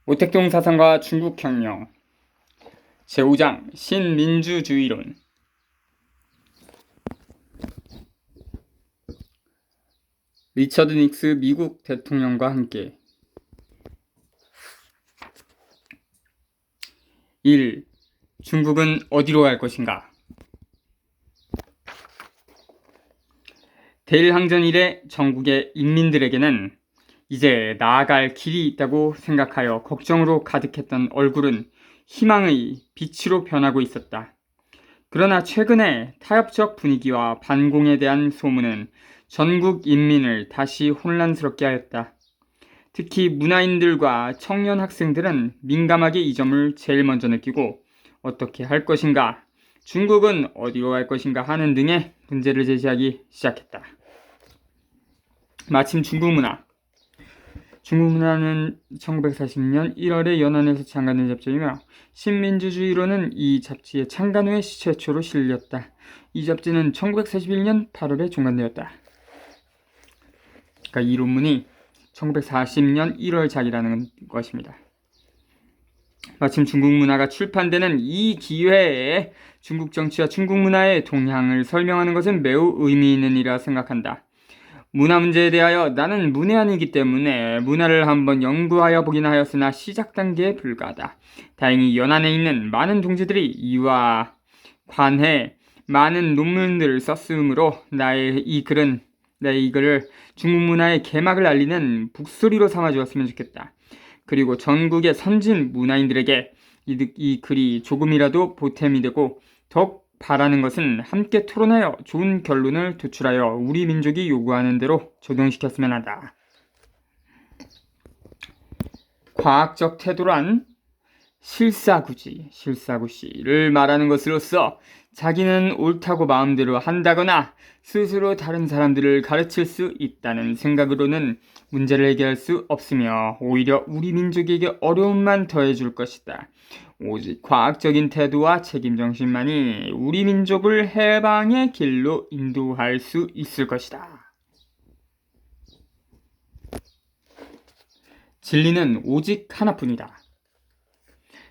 오택동 사상과 중국혁명 제5장 신민주주의론. 리처드 닉스 미국 대통령과 함께 1. 중국은 어디로 갈 것인가? 대일항전 이래 전국의 인민들에게는 이제 나아갈 길이 있다고 생각하여 걱정으로 가득했던 얼굴은 희망의 빛으로 변하고 있었다. 그러나 최근에 타협적 분위기와 반공에 대한 소문은 전국 인민을 다시 혼란스럽게 하였다. 특히 문화인들과 청년 학생들은 민감하게 이 점을 제일 먼저 느끼고 어떻게 할 것인가, 중국은 어디로 갈 것인가 하는 등의 문제를 제시하기 시작했다. 마침 중국 문화는 1940년 1월에 연안에서 창간된 잡지이며 신민주주의론은 이 잡지의 창간 후에 최초로 실렸다. 이 잡지는 1941년 8월에 종간되었다. 그러니까 이 논문이 1940년 1월작이라는 것입니다. 마침 중국 문화가 출판되는 이 기회에 중국 정치와 중국 문화의 동향을 설명하는 것은 매우 의미 있는 일이라 생각한다. 문화 문제에 대하여 나는 문외한이기 때문에 문화를 한번 연구하여 보긴 하였으나 시작 단계에 불과하다. 다행히 연안에 있는 많은 동지들이 이와 관해 많은 논문들을 썼으므로 나의 이 글을 중국 문화의 개막을 알리는 북소리로 삼아주었으면 좋겠다. 그리고 전국의 선진 문화인들에게 이 글이 조금이라도 보탬이 되고 더욱 바라는 것은 함께 토론하여 좋은 결론을 도출하여 우리 민족이 요구하는 대로 적용시켰으면 한다. 과학적 태도란 실사구시를 말하는 것으로서 자기는 옳다고 마음대로 한다거나 스스로 다른 사람들을 가르칠 수 있다는 생각으로는 문제를 해결할 수 없으며 오히려 우리 민족에게 어려움만 더해줄 것이다. 오직 과학적인 태도와 책임정신만이 우리 민족을 해방의 길로 인도할 수 있을 것이다. 진리는 오직 하나뿐이다.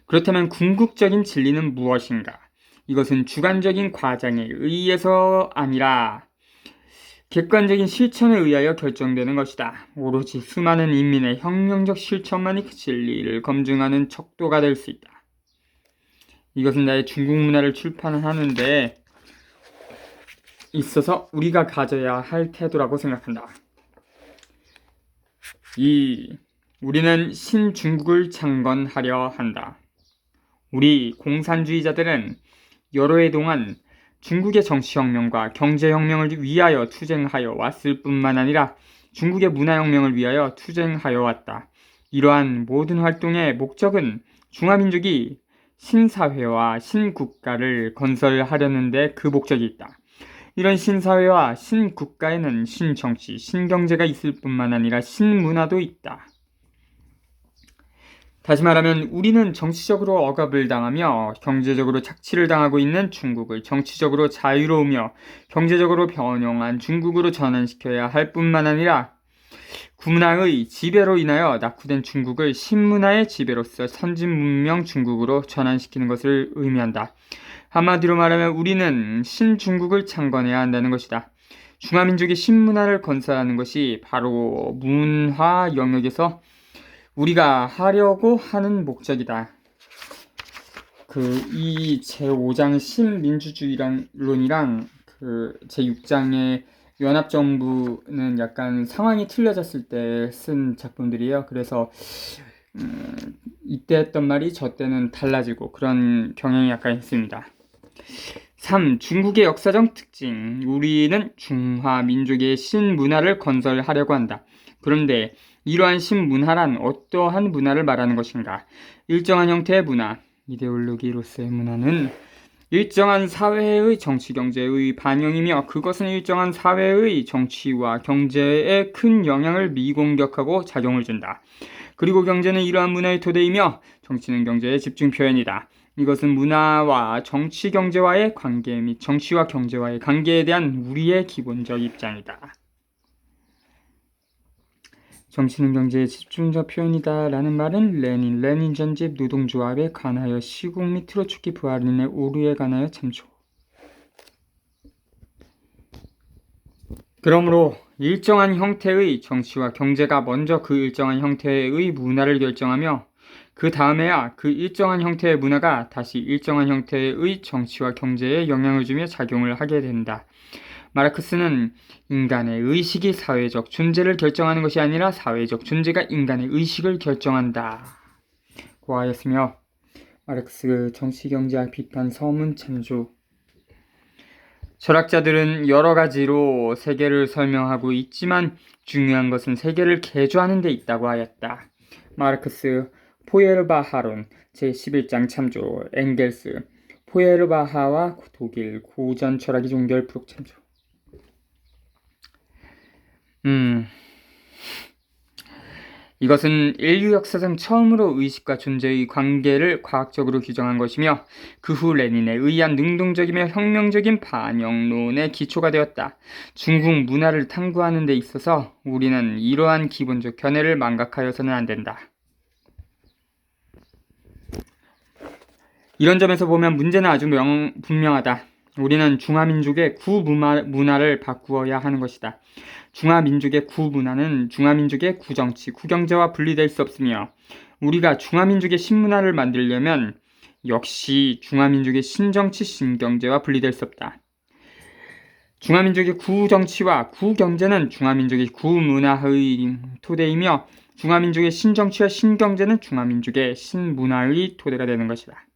그렇다면 궁극적인 진리는 무엇인가? 이것은 주관적인 과장에 의해서 아니라 객관적인 실천에 의하여 결정되는 것이다. 오로지 수많은 인민의 혁명적 실천만이 그 진리를 검증하는 척도가 될 수 있다. 이것은 나의 중국 문화를 출판하는 데 있어서 우리가 가져야 할 태도라고 생각한다. 2. 우리는 신중국을 창건하려 한다. 우리 공산주의자들은 여러 해 동안 중국의 정치혁명과 경제혁명을 위하여 투쟁하여 왔을 뿐만 아니라 중국의 문화혁명을 위하여 투쟁하여 왔다. 이러한 모든 활동의 목적은 중화민족이 신사회와 신국가를 건설하려는 데 그 목적이 있다. 이런 신사회와 신국가에는 신정치, 신경제가 있을 뿐만 아니라 신문화도 있다. 다시 말하면 우리는 정치적으로 억압을 당하며 경제적으로 착취를 당하고 있는 중국을 정치적으로 자유로우며 경제적으로 변형한 중국으로 전환시켜야 할 뿐만 아니라 군문화의 지배로 인하여 낙후된 중국을 신문화의 지배로서 선진문명 중국으로 전환시키는 것을 의미한다. 한마디로 말하면 우리는 신중국을 창건해야 한다는 것이다. 중화민족이 신문화를 건설하는 것이 바로 문화 영역에서 우리가 하려고 하는 목적이다. 이 제5장 신민주주의론이랑 제6장의 연합정부는 약간 상황이 틀려졌을 때 쓴 작품들이에요. 그래서 이때 했던 말이 저 때는 달라지고 그런 경향이 약간 있습니다. 3. 중국의 역사적 특징. 우리는 중화민족의 신문화를 건설하려고 한다. 그런데 이러한 신문화란 어떠한 문화를 말하는 것인가? 일정한 형태의 문화, 이데올로기로서의 문화는 일정한 사회의 정치 경제의 반영이며 그것은 일정한 사회의 정치와 경제에 큰 영향을 미공격하고 작용을 준다. 그리고 경제는 이러한 문화의 토대이며 정치는 경제의 집중 표현이다. 이것은 문화와 정치 경제와의 관계 및 정치와 경제와의 관계에 대한 우리의 기본적 입장이다. 정치는 경제의 집중적 표현이다 라는 말은 레닌 전집 노동조합에 관하여 시국 및 트로츠키 부하린의 오류에 관하여 참조. 그러므로 일정한 형태의 정치와 경제가 먼저 그 일정한 형태의 문화를 결정하며 그 다음에야 그 일정한 형태의 문화가 다시 일정한 형태의 정치와 경제에 영향을 주며 작용을 하게 된다. 마르크스는 인간의 의식이 사회적 존재를 결정하는 것이 아니라 사회적 존재가 인간의 의식을 결정한다 고 하였으며, 마르크스 정치경제학 비판 서문 참조. 철학자들은 여러 가지로 세계를 설명하고 있지만 중요한 것은 세계를 개조하는 데 있다고 하였다. 마르크스 포예르바하론 제11장 참조. 엥겔스 포예르바하와 독일 고전 철학의 종결 부록 참조. 이것은 인류 역사상 처음으로 의식과 존재의 관계를 과학적으로 규정한 것이며 그 후 레닌에 의한 능동적이며 혁명적인 반영론의 기초가 되었다. 중국 문화를 탐구하는 데 있어서 우리는 이러한 기본적 견해를 망각하여서는 안 된다. 이런 점에서 보면 문제는 아주 분명하다. 우리는 중화민족의 구문화를 바꾸어야 하는 것이다. 중화민족의 구문화는 중화민족의 구정치, 구경제와 분리될 수 없으며 우리가 중화민족의 신문화를 만들려면 역시 중화민족의 신정치, 신경제와 분리될 수 없다. 중화민족의 구정치와 구경제는 중화민족의 구문화의 토대이며 중화민족의 신정치와 신경제는 중화민족의 신문화의 토대가 되는 것이다.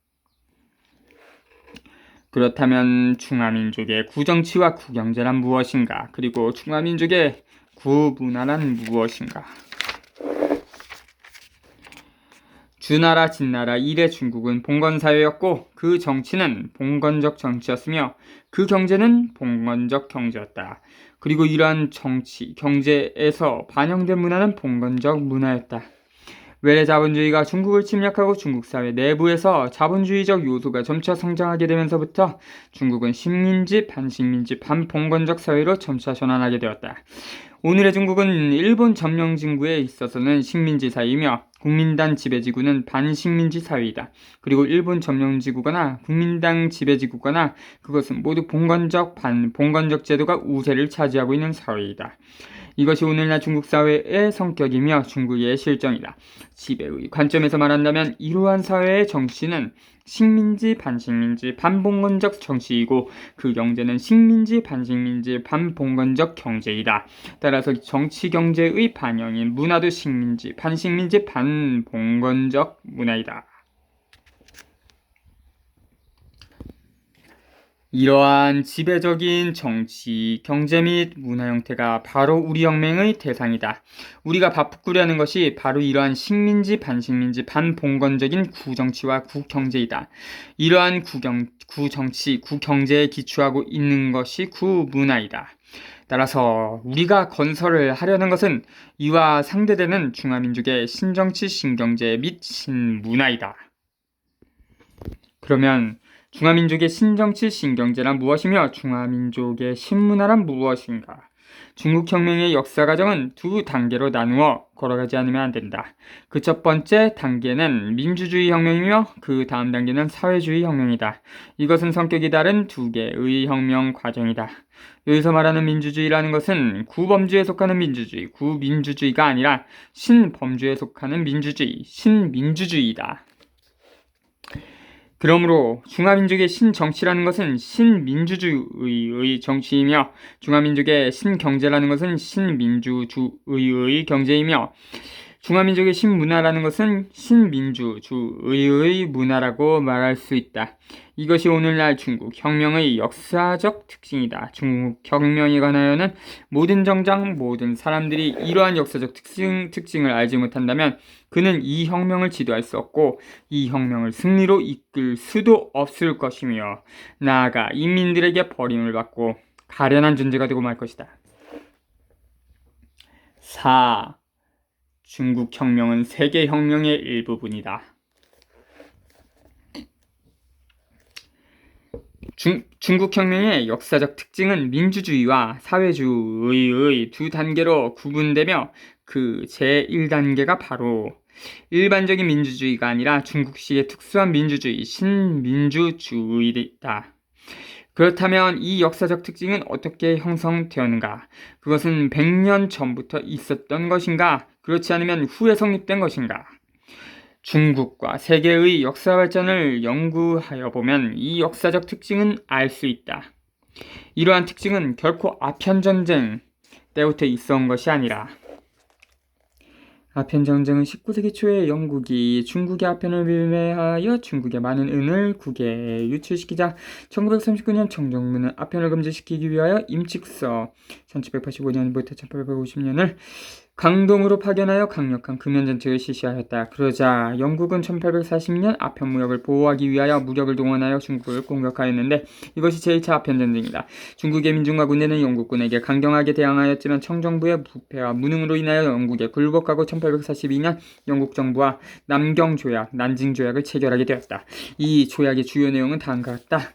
그렇다면 중화민족의 구정치와 구경제란 무엇인가? 그리고 중화민족의 구문화란 무엇인가? 주나라, 진나라 이래 중국은 봉건사회였고 그 정치는 봉건적 정치였으며 그 경제는 봉건적 경제였다. 그리고 이러한 정치, 경제에서 반영된 문화는 봉건적 문화였다. 외래 자본주의가 중국을 침략하고 중국 사회 내부에서 자본주의적 요소가 점차 성장하게 되면서부터 중국은 식민지, 반식민지, 반봉건적 사회로 점차 전환하게 되었다. 오늘의 중국은 일본 점령 진구에 있어서는 식민지 사회이며 국민당 지배지구는 반식민지 사회이다. 그리고 일본 점령 지구거나 국민당 지배지구거나 그것은 모두 봉건적, 반봉건적 제도가 우세를 차지하고 있는 사회이다. 이것이 오늘날 중국 사회의 성격이며 중국의 실정이다. 지배의 관점에서 말한다면 이러한 사회의 정치는 식민지, 반식민지, 반봉건적 정치이고 그 경제는 식민지, 반식민지, 반봉건적 경제이다. 따라서 정치 경제의 반영인 문화도 식민지, 반식민지, 반봉건적 문화이다. 이러한 지배적인 정치, 경제 및 문화 형태가 바로 우리 혁명의 대상이다. 우리가 바꾸려는 것이 바로 이러한 식민지, 반식민지, 반봉건적인 구정치와 구경제이다. 이러한 구정치, 구경제에 기초하고 있는 것이 구문화이다. 따라서 우리가 건설을 하려는 것은 이와 상대되는 중화민족의 신정치, 신경제 및 신문화이다. 그러면 중화민족의 신정치, 신경제란 무엇이며 중화민족의 신문화란 무엇인가? 중국혁명의 역사 과정은 두 단계로 나누어 걸어가지 않으면 안 된다. 그 첫 번째 단계는 민주주의 혁명이며 그 다음 단계는 사회주의 혁명이다. 이것은 성격이 다른 두 개의 혁명 과정이다. 여기서 말하는 민주주의라는 것은 구범주에 속하는 민주주의, 구민주주의가 아니라 신범주에 속하는 민주주의, 신민주주의이다. 그러므로 중화민족의 신정치라는 것은 신민주주의의 정치이며 중화민족의 신경제라는 것은 신민주주의의 경제이며 중화민족의 신문화라는 것은 신민주주의의 문화라고 말할 수 있다. 이것이 오늘날 중국 혁명의 역사적 특징이다. 중국 혁명에 관하여는 모든 정당, 모든 사람들이 이러한 역사적 특징을 알지 못한다면 그는 이 혁명을 지도할 수 없고 이 혁명을 승리로 이끌 수도 없을 것이며 나아가 인민들에게 버림을 받고 가련한 존재가 되고 말 것이다. 4. 중국 혁명은 세계 혁명의 일부분이다. 중국 혁명의 역사적 특징은 민주주의와 사회주의의 두 단계로 구분되며 그 제1단계가 바로 일반적인 민주주의가 아니라 중국식의 특수한 민주주의, 신민주주의다. 그렇다면 이 역사적 특징은 어떻게 형성되었는가? 그것은 100년 전부터 있었던 것인가? 그렇지 않으면 후에 성립된 것인가? 중국과 세계의 역사 발전을 연구하여 보면 이 역사적 특징은 알 수 있다. 이러한 특징은 결코 아편전쟁 때부터 있어온 것이 아니라 아편전쟁은 19세기 초에 영국이 중국의 아편을 밀매하여 중국에 많은 은을 국에 유출시키자 1939년 청정문은 아편을 금지시키기 위하여 임칙서 1785년부터 1850년을 강동으로 파견하여 강력한 금연정책을 실시하였다. 그러자 영국은 1840년 아편 무역을 보호하기 위하여 무력을 동원하여 중국을 공격하였는데 이것이 제1차 아편전쟁이다. 중국의 민중과 군대는 영국군에게 강경하게 대항하였지만 청정부의 부패와 무능으로 인하여 영국에 굴복하고 1842년 영국 정부와 남경조약, 난징조약을 체결하게 되었다. 이 조약의 주요 내용은 다음과 같다.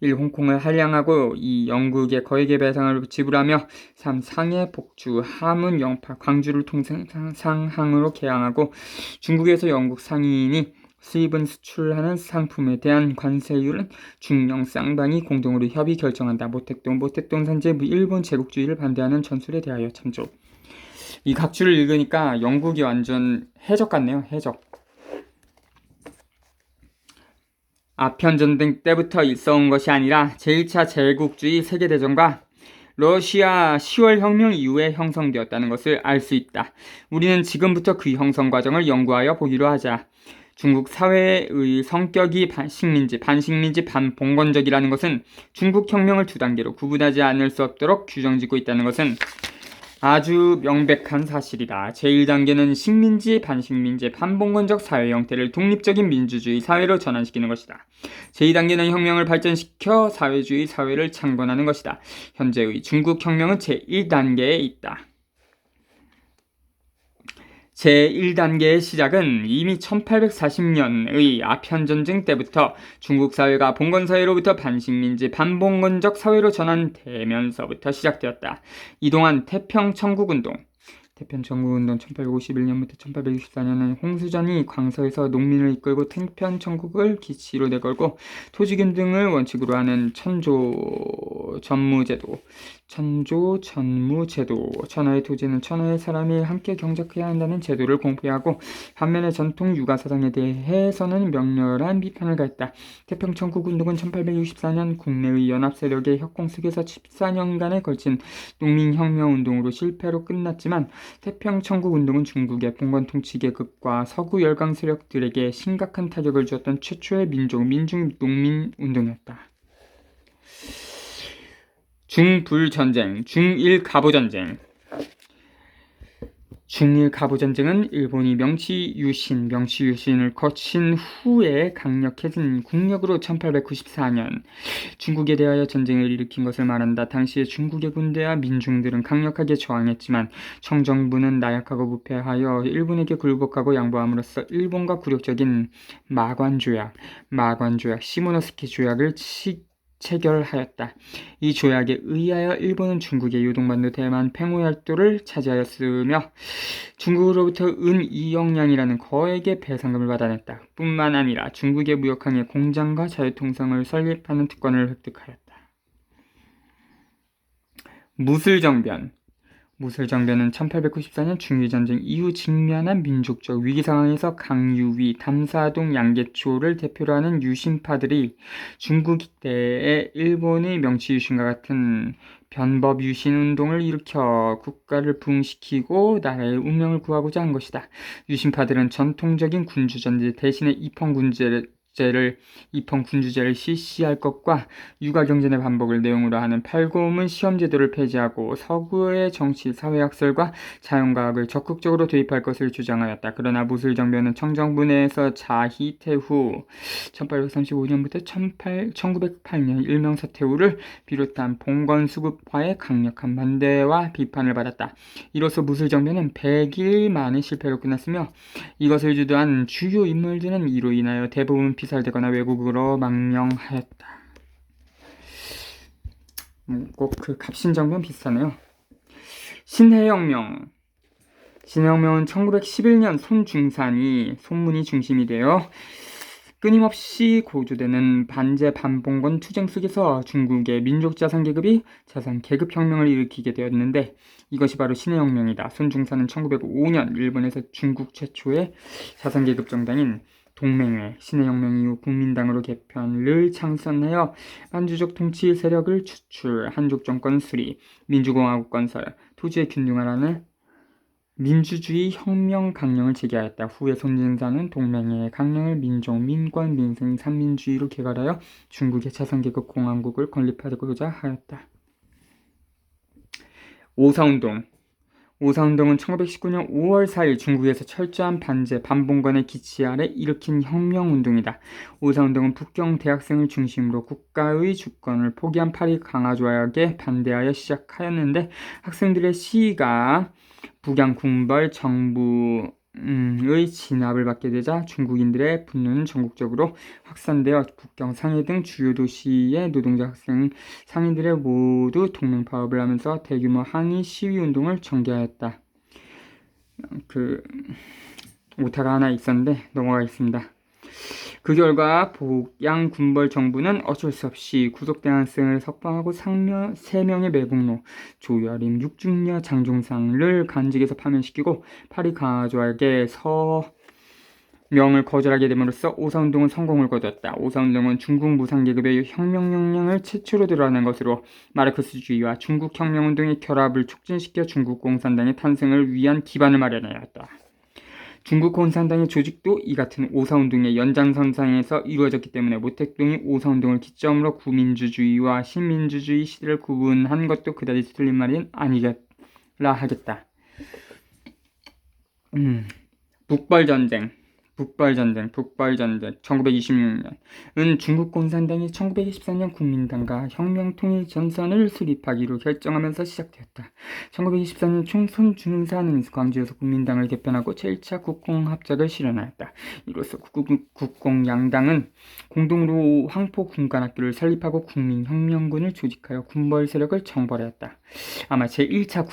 1. 홍콩을 할양하고 2. 영국의 거액의 배상을 지불하며 3. 상해, 복주, 함은, 영파, 광주를 통상항으로 개항하고 중국에서 영국 상인이 수입은 수출하는 상품에 대한 관세율은 중영 쌍방이 공동으로 협의 결정한다. 모택동 산재 일본 제국주의를 반대하는 전술에 대하여 참조. 이 각주를 읽으니까 영국이 완전 해적 같네요. 해적. 아편전쟁 때부터 있어온 것이 아니라 제1차 제국주의 세계대전과 러시아 10월 혁명 이후에 형성되었다는 것을 알 수 있다. 우리는 지금부터 그 형성 과정을 연구하여 보기로 하자. 중국 사회의 성격이 반식민지, 반봉건적이라는 것은 중국 혁명을 두 단계로 구분하지 않을 수 없도록 규정짓고 있다는 것은 아주 명백한 사실이다. 제1단계는 식민지, 반식민지, 반봉건적 사회 형태를 독립적인 민주주의 사회로 전환시키는 것이다. 제2단계는 혁명을 발전시켜 사회주의 사회를 창건하는 것이다. 현재의 중국 혁명은 제1단계에 있다. 제1단계의 시작은 이미 1840년의 아편전쟁 때부터 중국 사회가 봉건사회로부터 반식민지, 반봉건적 사회로 전환되면서부터 시작되었다. 이동안 태평천국운동 1851년부터 1864년은 홍수전이 광서에서 농민을 이끌고 태평천국을 기치로 내걸고 토지균 등을 원칙으로 하는 천조전무제도, 천하의 토지는 천하의 사람이 함께 경작해야 한다는 제도를 공표하고 반면에 전통 육아사상에 대해서는 명렬한 비판을 가했다. 태평천국운동은 1864년 국내의 연합세력의 협공 속에서 14년간에 걸친 농민혁명운동으로 실패로 끝났지만 태평천국운동은 중국의 봉건 통치 계급과 서구 열강 세력들에게 심각한 타격을 주었던 최초의 민중-농민 운동이었다. 중불전쟁, 중일가보전쟁. 중일가보전쟁은 일본이 명치유신을 거친 후에 강력해진 국력으로 1894년 중국에 대하여 전쟁을 일으킨 것을 말한다. 당시에 중국의 군대와 민중들은 강력하게 저항했지만 청정부는 나약하고 부패하여 일본에게 굴복하고 양보함으로써 일본과 굴욕적인 마관조약, 시모노스키 조약을 체결하였다. 이 조약에 의하여 일본은 중국의 요동반도 대만 팽오열도를 차지하였으며 중국으로부터 은 2억량이라는 거액의 배상금을 받아냈다. 뿐만 아니라 중국의 무역항에 공장과 자유통상을 설립하는 특권을 획득하였다. 무술정변은 1894년 중일전쟁 이후 직면한 민족적 위기 상황에서 강유위, 담사동, 양계초를 대표로 하는 유신파들이 중국 내에 일본의 명치유신과 같은 변법유신 운동을 일으켜 국가를 부흥시키고 나라의 운명을 구하고자 한 것이다. 유신파들은 전통적인 군주전제 대신에 입헌군주제를 실시할 것과 육아경전의 반복을 내용으로 하는 팔고문 시험제도를 폐지하고 서구의 정치, 사회학설과 자연과학을 적극적으로 도입할 것을 주장하였다. 그러나 무술정변은 청정부 내에서 자희태후 1835년부터 1908년 일명서태후를 비롯한 봉건수급화의 강력한 반대와 비판을 받았다. 이로써 무술정변은 100일 만의 실패로 끝났으며 이것을 주도한 주요 인물들은 이로 인하여 대부분 피살되거나 외국으로 망명하였다. 꼭 그 갑신정변 비슷하네요. 신해혁명 신혁명은 1911년 손문이 중심이 되어 끊임없이 고조되는 반제 반봉건 투쟁 속에서 중국의 민족 자산 계급이 자산 계급 혁명을 일으키게 되었는데 이것이 바로 신의 혁명이다. 손중산은 1905년 일본에서 중국 최초의 자산 계급 정당인 동맹회 신의 혁명 이후 국민당으로 개편을 창선하여 만주적 통치 세력을 추출, 한족 정권 수립, 민주공화국 건설, 토지의 균등화라는 민주주의 혁명 강령을 제기하였다. 후에 손진사는 동맹회의 강령을 민족, 민권, 민생, 삼민주의로 개괄하여 중국의 자산계급 공화국을 건립하고자 하였다. 오사운동은 1919년 5월 4일 중국에서 철저한 반제, 반봉건의 기치 아래 일으킨 혁명운동이다. 오사운동은 북경 대학생을 중심으로 국가의 주권을 포기한 파리 강화 조약에 반대하여 시작하였는데 학생들의 시위가 북양 군벌 정부의 진압을 받게 되자 중국인들의 분노는 전국적으로 확산되어 북경, 상해 등 주요 도시의 노동자 학생 상인들의 모두 동맹 파업을 하면서 대규모 항의 시위 운동을 전개하였다. 오타가 하나 있었는데 넘어가겠습니다. 그 결과 북양 군벌 정부는 어쩔 수 없이 구속된 학생을 석방하고 3명의 매국노 조여림, 육중녀, 장종상을 간직에서 파면시키고 파리 강화조약의 서명을 거절하게 됨으로써 오사운동은 성공을 거두었다. 오사운동은 중국 무상계급의 혁명 역량을 최초로 드러낸 것으로 마르크스주의와 중국 혁명운동의 결합을 촉진시켜 중국 공산당의 탄생을 위한 기반을 마련하였다. 중국 공산당의 조직도 이 같은 오사운동의 연장선상에서 이루어졌기 때문에 모택동이 오사운동을 기점으로 구민주주의와 신민주주의 시대를 구분한 것도 그다지 틀린 말이 아니라 하겠다. 북벌전쟁 1926년은 중국 공산당이 1924년 국민당과 혁명통일전선을 수립하기로 결정하면서 시작되었다. 1924년 총선 중사는 광주에서 국민당을 개편하고 제1차 국공합작을 실현하였다. 이로써 국공양당은 공동으로 황포 군관학교를 설립하고 국민혁명군을 조직하여 군벌 세력을 정벌하였다. 아마 제1차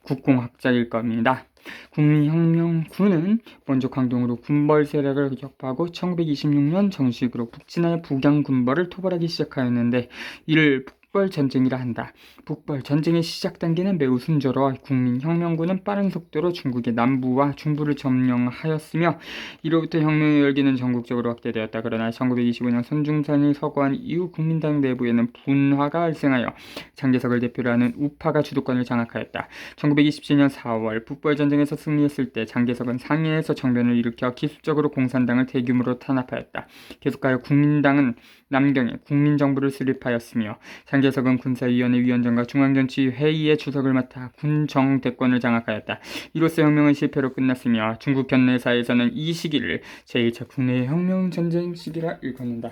국공합작일 겁니다. 국민혁명군은 먼저 광동으로 군벌 세력을 격파하고 1926년 정식으로 북진하여 북양 군벌을 토벌하기 시작하였는데 이를 북벌전쟁이라 한다. 북벌전쟁의 시작 단계는 매우 순조로워 국민혁명군은 빠른 속도로 중국의 남부와 중부를 점령하였으며 이로부터 혁명의 열기는 전국적으로 확대되었다. 그러나 1925년 손중산이 서거한 이후 국민당 내부에는 분화가 발생하여 장개석을 대표로 하는 우파가 주도권을 장악하였다. 1927년 4월 북벌전쟁에서 승리했을 때 장개석은 상해에서 정변을 일으켜 기습적으로 공산당을 대규모로 탄압하였다. 계속하여 국민당은 남경에 국민정부를 수립하였으며 장개석은 군사위원회 위원장과 중앙정치회의의 주석을 맡아 군정대권을 장악하였다. 이로써 혁명은 실패로 끝났으며 중국 현대사에서는 이 시기를 제1차 국내 혁명전쟁 시기라 일컫는다.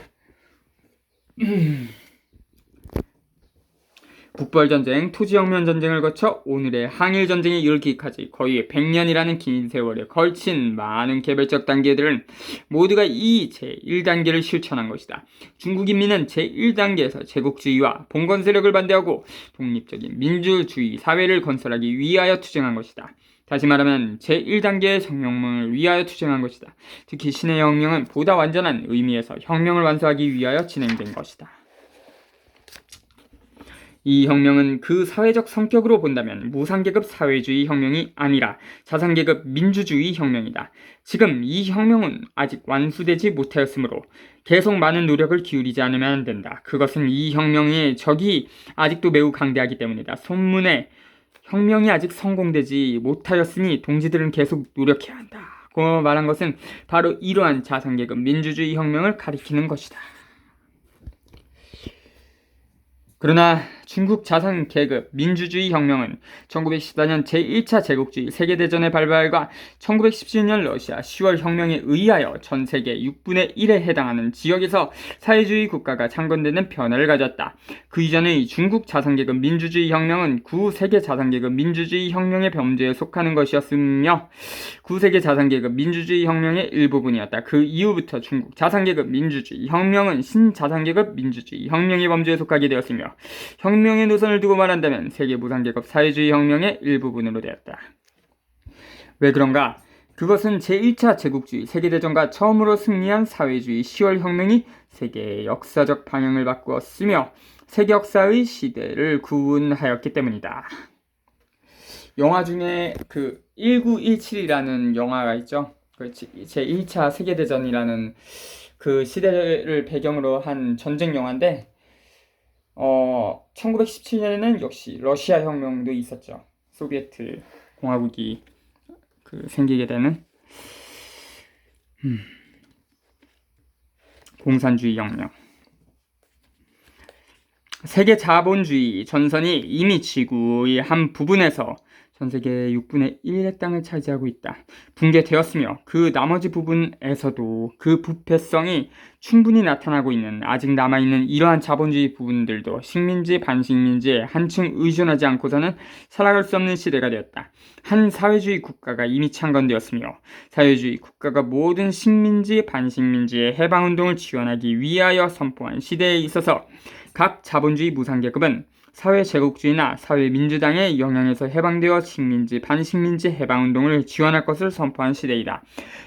북벌전쟁, 토지혁명전쟁을 거쳐 오늘의 항일전쟁에 이르기까지 거의 100년이라는 긴 세월에 걸친 많은 개별적 단계들은 모두가 이 제1단계를 실천한 것이다. 중국 인민은 제1단계에서 제국주의와 봉건 세력을 반대하고 독립적인 민주주의 사회를 건설하기 위하여 투쟁한 것이다. 다시 말하면 제1단계의 혁명을 위하여 투쟁한 것이다. 특히 신의 혁명은 보다 완전한 의미에서 혁명을 완수하기 위하여 진행된 것이다. 이 혁명은 그 사회적 성격으로 본다면 무상계급 사회주의 혁명이 아니라 자산계급 민주주의 혁명이다. 지금 이 혁명은 아직 완수되지 못하였으므로 계속 많은 노력을 기울이지 않으면 안 된다. 그것은 이 혁명의 적이 아직도 매우 강대하기 때문이다. 손문에 혁명이 아직 성공되지 못하였으니 동지들은 계속 노력해야 한다. 고 말한 것은 바로 이러한 자산계급 민주주의 혁명을 가리키는 것이다. 그러나 중국 자산계급 민주주의 혁명은 1914년 제1차 제국주의 세계대전의 발발과 1917년 러시아 10월 혁명에 의하여 전 세계 6분의 1에 해당하는 지역에서 사회주의 국가가 창건되는 변화를 가졌다. 그 이전의 중국 자산계급 민주주의 혁명은 구세계 자산계급 민주주의 혁명의 범죄에 속하는 것이었으며 구세계 자산계급 민주주의 혁명의 일부분이었다. 그 이후부터 중국 자산계급 민주주의 혁명은 신자산계급 민주주의 혁명의 범죄에 속하게 되었으며 혁명의 노선을 두고 말한다면 세계 무상계급 사회주의 혁명의 일부분으로 되었다. 왜 그런가? 그것은 제1차 제국주의 세계대전과 처음으로 승리한 사회주의 10월 혁명이 세계의 역사적 방향을 바꾸었으며 세계 역사의 시대를 구분하였기 때문이다. 영화 중에 그 1917이라는 영화가 있죠. 제1차 세계대전이라는 그 시대를 배경으로 한 전쟁 영화인데 1917년에는 역시 러시아 혁명도 있었죠. 소비에트 공화국이 생기게 되는 공산주의 혁명. 세계 자본주의 전선이 이미 지구의 한 부분에서 전 세계의 6분의 1의 땅을 차지하고 있다. 붕괴되었으며 그 나머지 부분에서도 그 부패성이 충분히 나타나고 있는 아직 남아있는 이러한 자본주의 부분들도 식민지 반식민지에 한층 의존하지 않고서는 살아갈 수 없는 시대가 되었다. 한 사회주의 국가가 이미 창건되었으며 사회주의 국가가 모든 식민지 반식민지의 해방운동을 지원하기 위하여 선포한 시대에 있어서 각 자본주의 무상계급은 사회제국주의나 사회민주당의 영향에서 해방되어 식민지, 반식민지 해방운동을 지원할 것을 선포한 시대이다.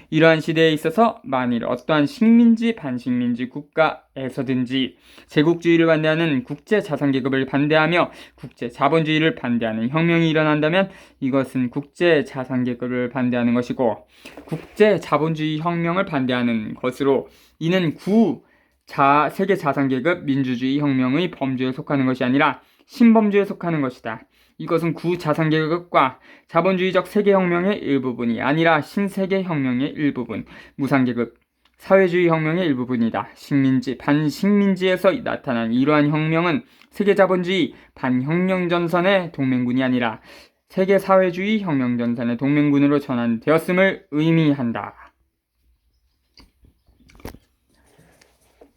이러한 시대에 있어서 만일 어떠한 식민지, 반식민지 국가에서든지 제국주의를 반대하는 국제자산계급을 반대하며 국제자본주의를 반대하는 혁명이 일어난다면 이것은 국제자산계급을 반대하는 것이고 국제자본주의 혁명을 반대하는 것으로 이는 세계 자산계급 민주주의 혁명의 범주에 속하는 것이 아니라 신범주에 속하는 것이다. 이것은 구자산계급과 자본주의적 세계혁명의 일부분이 아니라 신세계혁명의 일부분, 무상계급, 사회주의 혁명의 일부분이다. 식민지, 반식민지에서 나타난 이러한 혁명은 세계자본주의 반혁명전선의 동맹군이 아니라 세계사회주의 혁명전선의 동맹군으로 전환되었음을 의미한다.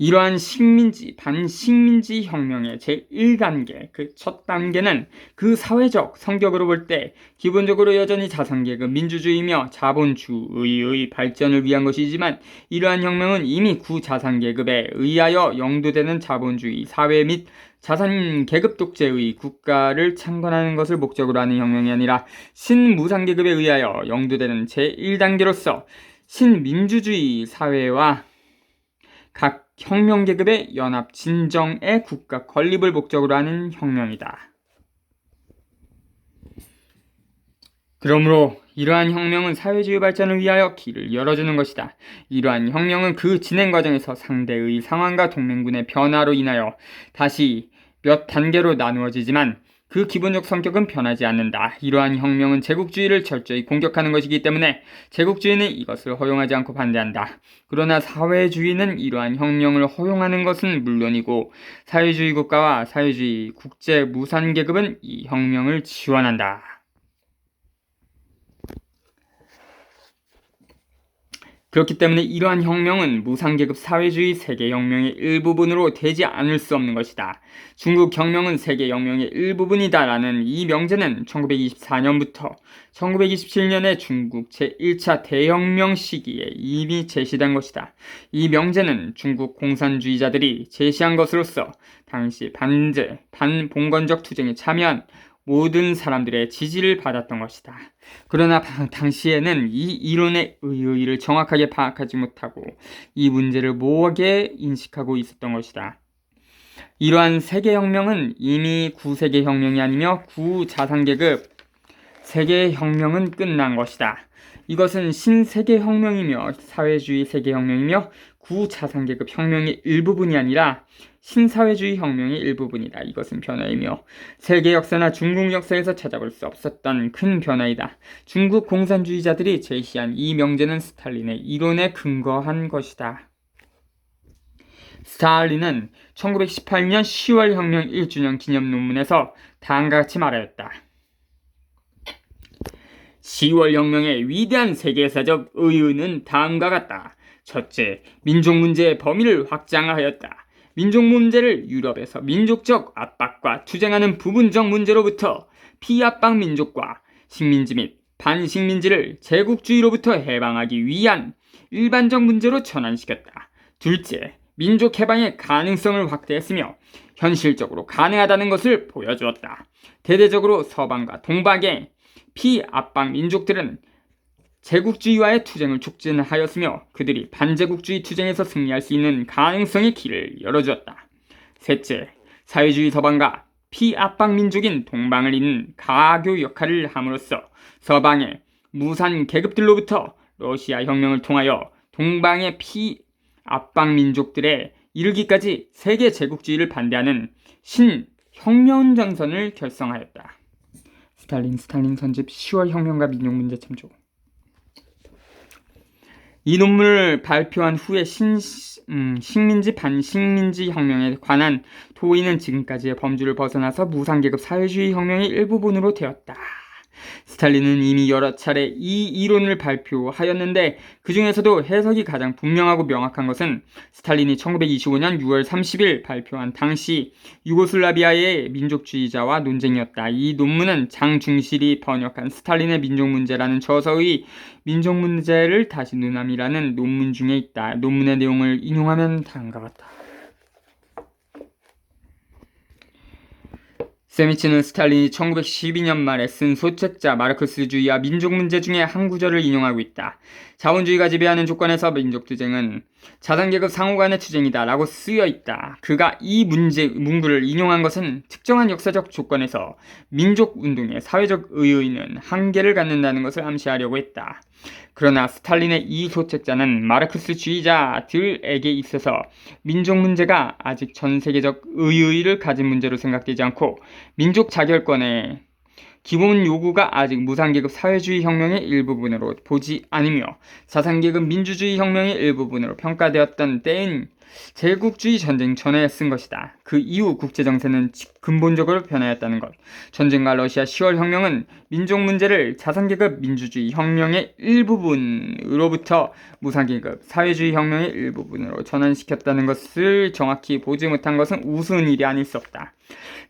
이러한 식민지, 반식민지 혁명의 제1단계, 그 첫 단계는 그 사회적 성격으로 볼 때 기본적으로 여전히 자산계급 민주주의며 자본주의의 발전을 위한 것이지만 이러한 혁명은 이미 구자산계급에 의하여 영도되는 자본주의 사회 및 자산계급 독재의 국가를 창건하는 것을 목적으로 하는 혁명이 아니라 신무상계급에 의하여 영도되는 제1단계로서 신민주주의 사회와 각 혁명계급의 연합 진정의 국가 건립을 목적으로 하는 혁명이다. 그러므로 이러한 혁명은 사회주의 발전을 위하여 길을 열어주는 것이다. 이러한 혁명은 그 진행 과정에서 상대의 상황과 동맹군의 변화로 인하여 다시 몇 단계로 나누어지지만 그 기본적 성격은 변하지 않는다. 이러한 혁명은 제국주의를 철저히 공격하는 것이기 때문에 제국주의는 이것을 허용하지 않고 반대한다. 그러나 사회주의는 이러한 혁명을 허용하는 것은 물론이고 사회주의 국가와 사회주의 국제 무산계급은 이 혁명을 지원한다. 그렇기 때문에 이러한 혁명은 무상계급 사회주의 세계혁명의 일부분으로 되지 않을 수 없는 것이다. 중국 혁명은 세계혁명의 일부분이다라는 이 명제는 1924년부터 1927년의 중국 제1차 대혁명 시기에 이미 제시된 것이다. 이 명제는 중국 공산주의자들이 제시한 것으로서 당시 반봉건적 투쟁에 참여한 모든 사람들의 지지를 받았던 것이다. 그러나 당시에는 이 이론의 의의를 정확하게 파악하지 못하고 이 문제를 모호하게 인식하고 있었던 것이다. 이러한 세계혁명은 이미 구세계혁명이 아니며 구자산계급 세계혁명은 끝난 것이다. 이것은 신세계혁명이며 사회주의 세계혁명이며 구자산계급 혁명의 일부분이 아니라 신사회주의 혁명의 일부분이다. 이것은 변화이며 세계 역사나 중국 역사에서 찾아볼 수 없었던 큰 변화이다. 중국 공산주의자들이 제시한 이 명제는 스탈린의 이론에 근거한 것이다. 스탈린은 1918년 10월 혁명 1주년 기념 논문에서 다음과 같이 말하였다. 10월 혁명의 위대한 세계사적 의의는 다음과 같다. 첫째, 민족 문제의 범위를 확장하였다. 민족 문제를 유럽에서 민족적 압박과 투쟁하는 부분적 문제로부터 피압박 민족과 식민지 및 반식민지를 제국주의로부터 해방하기 위한 일반적 문제로 전환시켰다. 둘째, 민족 해방의 가능성을 확대했으며 현실적으로 가능하다는 것을 보여주었다. 대대적으로 서방과 동방의 피압박 민족들은 제국주의와의 투쟁을 촉진하였으며 그들이 반제국주의 투쟁에서 승리할 수 있는 가능성의 길을 열어주었다. 셋째, 사회주의 서방과 피압박 민족인 동방을 잇는 가교 역할을 함으로써 서방의 무산 계급들로부터 러시아 혁명을 통하여 동방의 피압박 민족들에 이르기까지 세계 제국주의를 반대하는 신혁명 전선을 결성하였다. 스탈린 선집 10월 혁명과 민족문제 참조. 이 논문을 발표한 후에 식민지 반식민지 혁명에 관한 토의는 지금까지의 범주를 벗어나서 무상계급 사회주의 혁명의 일부분으로 되었다. 스탈린은 이미 여러 차례 이 이론을 발표하였는데 그 중에서도 해석이 가장 분명하고 명확한 것은 스탈린이 1925년 6월 30일 발표한 당시 유고슬라비아의 민족주의자와 논쟁이었다. 이 논문은 장중실이 번역한 스탈린의 민족문제라는 저서의 민족문제를 다시 논함이라는 논문 중에 있다. 논문의 내용을 인용하면 다음과 같다. 세미치는 스탈린이 1912년 말에 쓴 소책자 마르크스주의와 민족문제 중에 한 구절을 인용하고 있다. 자본주의가 지배하는 조건에서 민족투쟁은 자산계급 상호간의 투쟁이다 라고 쓰여있다. 그가 이 문구를 인용한 것은 특정한 역사적 조건에서 민족운동의 사회적 의의는 한계를 갖는다는 것을 암시하려고 했다. 그러나 스탈린의 이 소책자는 마르크스주의자들에게 있어서 민족 문제가 아직 전 세계적 의의를 가진 문제로 생각되지 않고 민족 자결권의 기본 요구가 아직 무상계급 사회주의 혁명의 일부분으로 보지 않으며 사상계급 민주주의 혁명의 일부분으로 평가되었던 때인 제국주의 전쟁 전에 쓴 것이다. 그 이후 국제정세는 근본적으로 변하였다는 것. 전쟁과 러시아 10월 혁명은 민족 문제를 자산계급 민주주의 혁명의 일부분으로부터 무상계급 사회주의 혁명의 일부분으로 전환시켰다는 것을 정확히 보지 못한 것은 우스운 일이 아닐 수 없다.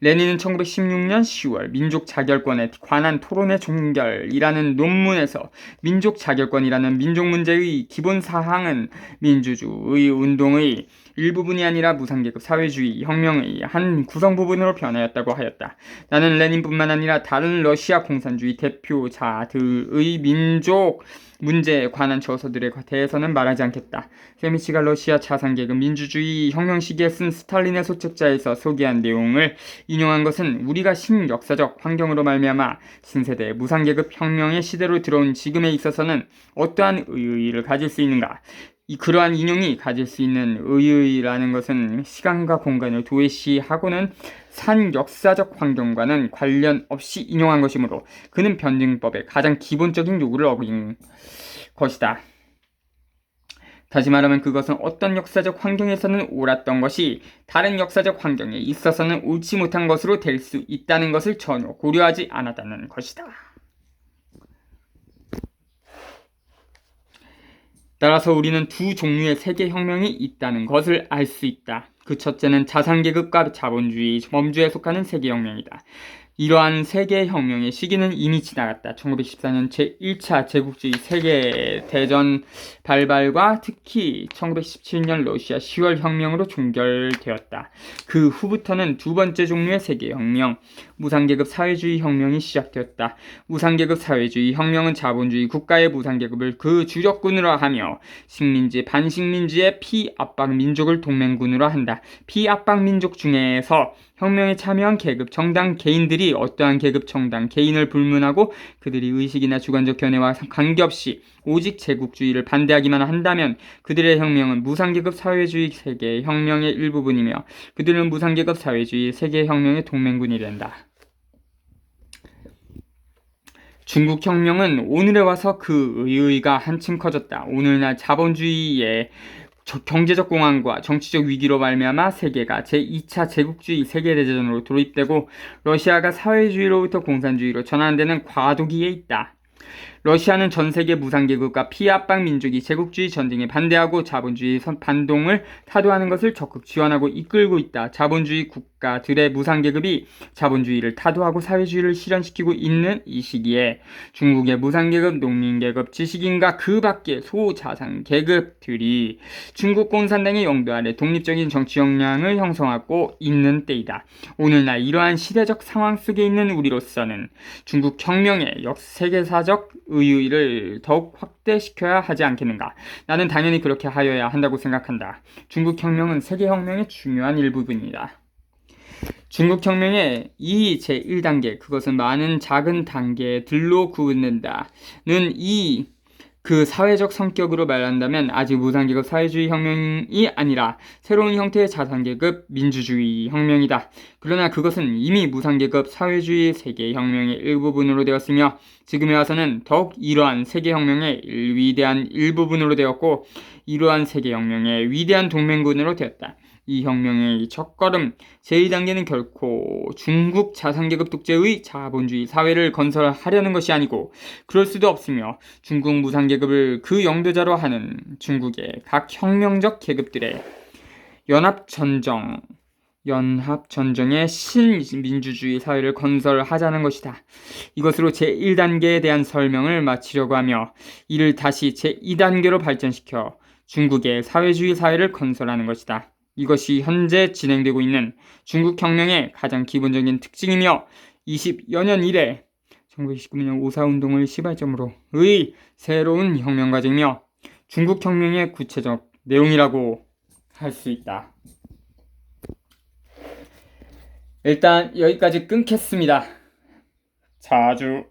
레닌은 1916년 10월 민족 자결권에 관한 토론의 종결이라는 논문에서 민족 자결권이라는 민족 문제의 기본 사항은 민주주의 운동의 일부분이 아니라 무상계급 사회주의 혁명의 한 구성 부분으로 변하였다고 하였다. 나는 레닌뿐만 아니라 다른 러시아 공산주의 대표자들의 민족 문제에 관한 저서들에 대해서는 말하지 않겠다. 세미치가 러시아 자산계급 민주주의 혁명 시기에 쓴 스탈린의 소책자에서 소개한 내용을 인용한 것은 우리가 신역사적 환경으로 말미암아 신세대 무상계급 혁명의 시대로 들어온 지금에 있어서는 어떠한 의의를 가질 수 있는가? 그러한 인용이 가질 수 있는 의의라는 것은 시간과 공간을 도외시하고는 산 역사적 환경과는 관련 없이 인용한 것이므로 그는 변증법의 가장 기본적인 요구를 어긴 것이다. 다시 말하면 그것은 어떤 역사적 환경에서는 옳았던 것이 다른 역사적 환경에 있어서는 옳지 못한 것으로 될 수 있다는 것을 전혀 고려하지 않았다는 것이다. 따라서 우리는 두 종류의 세계혁명이 있다는 것을 알 수 있다. 그 첫째는 자산계급과 자본주의, 범주에 속하는 세계혁명이다. 이러한 세계혁명의 시기는 이미 지나갔다. 1914년 제1차 제국주의 세계대전 발발과 특히 1917년 러시아 10월 혁명으로 종결되었다. 그 후부터는 두 번째 종류의 세계혁명, 무상계급 사회주의 혁명이 시작되었다. 무상계급 사회주의 혁명은 자본주의 국가의 무상계급을 그 주력군으로 하며 식민지, 반식민지의 피압박 민족을 동맹군으로 한다. 피압박 민족 중에서 혁명에 참여한 계급, 정당, 개인들이 어떠한 계급, 정당, 개인을 불문하고 그들이 의식이나 주관적 견해와 관계없이 오직 제국주의를 반대하기만 한다면 그들의 혁명은 무상계급 사회주의 세계혁명의 일부분이며 그들은 무상계급 사회주의 세계혁명의 동맹군이 된다. 중국 혁명은 오늘에 와서 그 의의가 한층 커졌다. 오늘날 자본주의의 경제적 공황과 정치적 위기로 말미암아 세계가 제2차 제국주의 세계대전으로 돌입되고 러시아가 사회주의로부터 공산주의로 전환되는 과도기에 있다. 러시아는 전 세계 무상계급과 피압박 민족이 제국주의 전쟁에 반대하고 자본주의 반동을 타도하는 것을 적극 지원하고 이끌고 있다. 자본주의 국가들의 무상계급이 자본주의를 타도하고 사회주의를 실현시키고 있는 이 시기에 중국의 무상계급, 농민계급, 지식인과 그 밖의 소자산계급들이 중국 공산당의 영도 아래 독립적인 정치 역량을 형성하고 있는 때이다. 오늘날 이러한 시대적 상황 속에 있는 우리로서는 중국 혁명의 세계사적 의의를 더욱 확대시켜야 하지 않겠는가? 나는 당연히 그렇게 하여야 한다고 생각한다. 중국혁명은 세계혁명의 중요한 일부분이다. 중국혁명의 이 제1단계, 그것은 많은 작은 단계들로 구분된다는 그 사회적 성격으로 말한다면 아직 무산계급 사회주의 혁명이 아니라 새로운 형태의 자산계급 민주주의 혁명이다. 그러나 그것은 이미 무산계급 사회주의 세계혁명의 일부분으로 되었으며 지금에 와서는 더욱 이러한 세계혁명의 위대한 일부분으로 되었고 이러한 세계혁명의 위대한 동맹군으로 되었다. 이 혁명의 첫걸음 제2단계는 결코 중국 자산계급 독재의 자본주의 사회를 건설하려는 것이 아니고 그럴 수도 없으며 중국 무산계급을 그 영도자로 하는 중국의 각 혁명적 계급들의 연합전정의 신민주주의 사회를 건설하자는 것이다. 이것으로 제1단계에 대한 설명을 마치려고 하며 이를 다시 제2단계로 발전시켜 중국의 사회주의 사회를 건설하는 것이다. 이것이 현재 진행되고 있는 중국혁명의 가장 기본적인 특징이며 20여 년 이래 1929년 오사운동을 시발점으로의 새로운 혁명 과정이며 중국혁명의 구체적 내용이라고 할 수 있다. 일단 여기까지 끊겠습니다. 자주